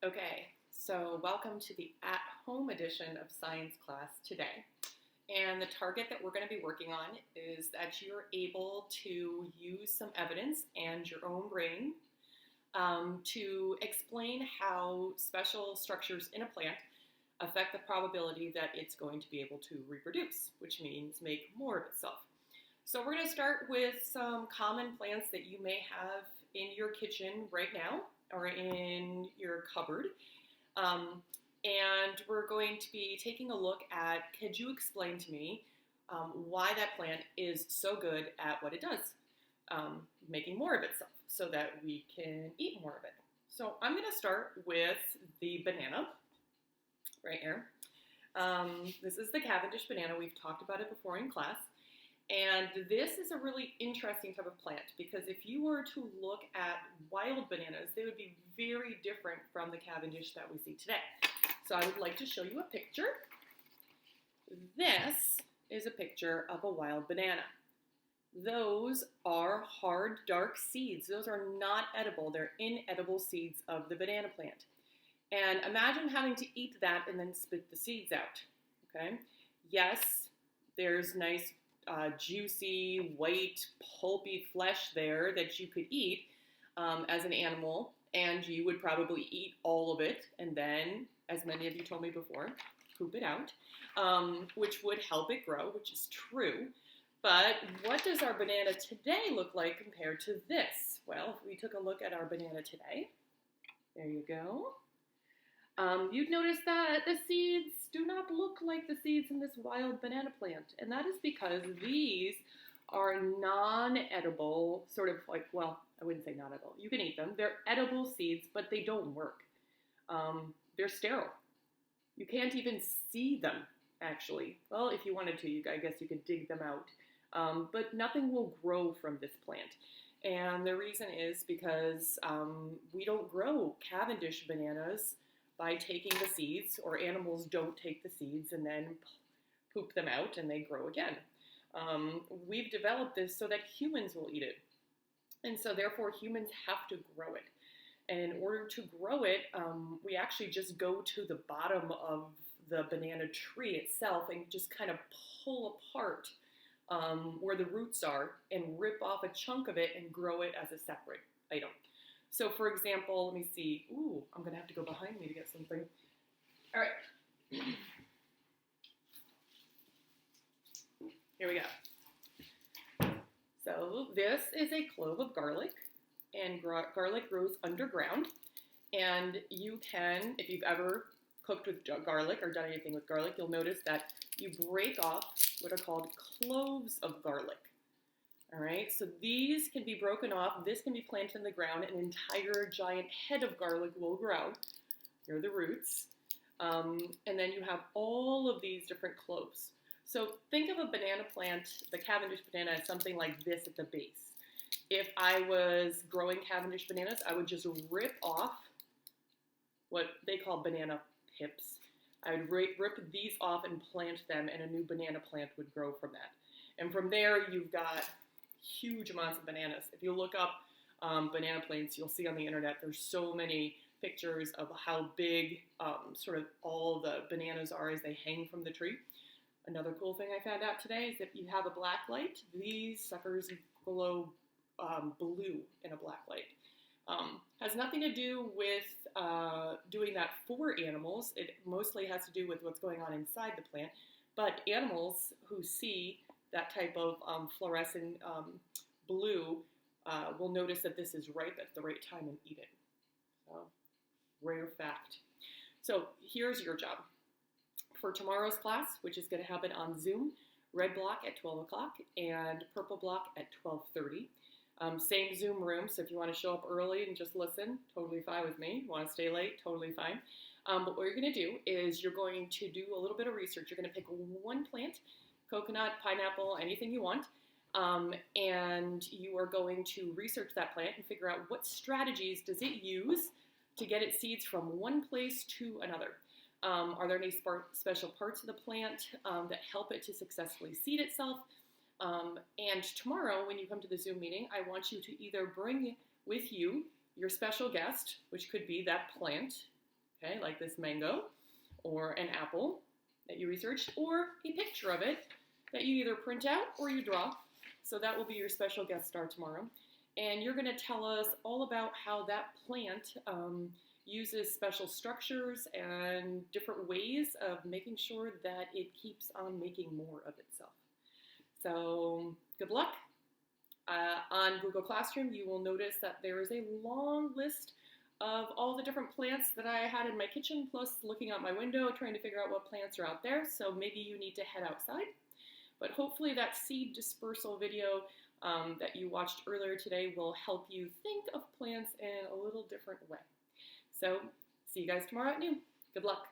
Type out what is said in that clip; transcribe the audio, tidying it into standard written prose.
Okay, so welcome to the at-home edition of science class today. And the target that we're going to be working on is that you're able to use some evidence and your own brain to explain how special structures in a plant affect the probability that it's going to be able to reproduce, which means make more of itself. So we're going to start with some common plants that you may have in your kitchen right now or in your cupboard. And we're going to be taking a look at, could you explain to me why that plant is so good at what it does, making more of itself so that we can eat more of it. So I'm going to start with the banana right here. This is the Cavendish banana. We've talked about it before in class. And this is a really interesting type of plant because if you were to look at wild bananas, they would be very different from the Cavendish that we see today. So I would like to show you a picture. This is a picture of a wild banana. Those are hard, dark seeds. Those are not edible. They're inedible seeds of the banana plant. And imagine having to eat that and then spit the seeds out, okay? Yes, there's nice juicy, white, pulpy flesh there that you could eat as an animal, and you would probably eat all of it, and then, as many of you told me before, poop it out, which would help it grow, which is true. But what does our banana today look like compared to this? Well, if we took a look at our banana today, there you go. You'd notice that the seeds do not look like the seeds in this wild banana plant. And that is because these are non-edible, sort of like, well, I wouldn't say non-edible. You can eat them. They're edible seeds, but they don't work. They're sterile. You can't even see them, actually. Well, if you wanted to, I guess you could dig them out. But nothing will grow from this plant. And the reason is because we don't grow Cavendish bananas by taking the seeds, or animals don't take the seeds and then poop them out and they grow again. We've developed this so that humans will eat it. And so therefore humans have to grow it. And in order to grow it, we actually just go to the bottom of the banana tree itself and just kind of pull apart where the roots are and rip off a chunk of it and grow it as a separate item. So, for example, let me see. Ooh, I'm going to have to go behind me to get something. All right. Here we go. So, this is a clove of garlic, and garlic grows underground. And you can, if you've ever cooked with garlic or done anything with garlic, you'll notice that you break off what are called cloves of garlic. All right, so these can be broken off. This can be planted in the ground. An entire giant head of garlic will grow. Here are the roots. And then you have all of these different cloves. So think of a banana plant, the Cavendish banana, as something like this at the base. If I was growing Cavendish bananas, I would just rip off what they call banana pips. I would rip these off and plant them, and a new banana plant would grow from that. And from there, you've got huge amounts of bananas. If you look up banana plants, you'll see on the internet there's so many pictures of how big sort of all the bananas are as they hang from the tree. Another cool thing I found out today is that if you have a black light, these suckers glow blue in a black light. Has nothing to do with doing that for animals. It mostly has to do with what's going on inside the plant. But animals who see that type of fluorescent blue will notice that this is ripe at the right time and eat it. So, rare fact. So here's your job. For tomorrow's class, which is going to happen on Zoom, red block at 12 o'clock and purple block at 12:30. Same Zoom room, so if you want to show up early and just listen, totally fine with me. You want to stay late, totally fine. But what you're going to do is you're going to do a little bit of research. You're going to pick one plant, coconut, pineapple, anything you want, and you are going to research that plant and figure out what strategies does it use to get its seeds from one place to another. Are there any special parts of the plant that help it to successfully seed itself? And tomorrow, when you come to the Zoom meeting, I want you to either bring with you your special guest, which could be that plant, okay, like this mango or an apple that you researched, or a picture of it that you either print out or you draw. So that will be your special guest star tomorrow. And you're going to tell us all about how that plant uses special structures and different ways of making sure that it keeps on making more of itself. So good luck. On Google Classroom, you will notice that there is a long list of all the different plants that I had in my kitchen, plus looking out my window, trying to figure out what plants are out there. So maybe you need to head outside. But hopefully that seed dispersal video that you watched earlier today will help you think of plants in a little different way. So see you guys tomorrow at noon. Good luck.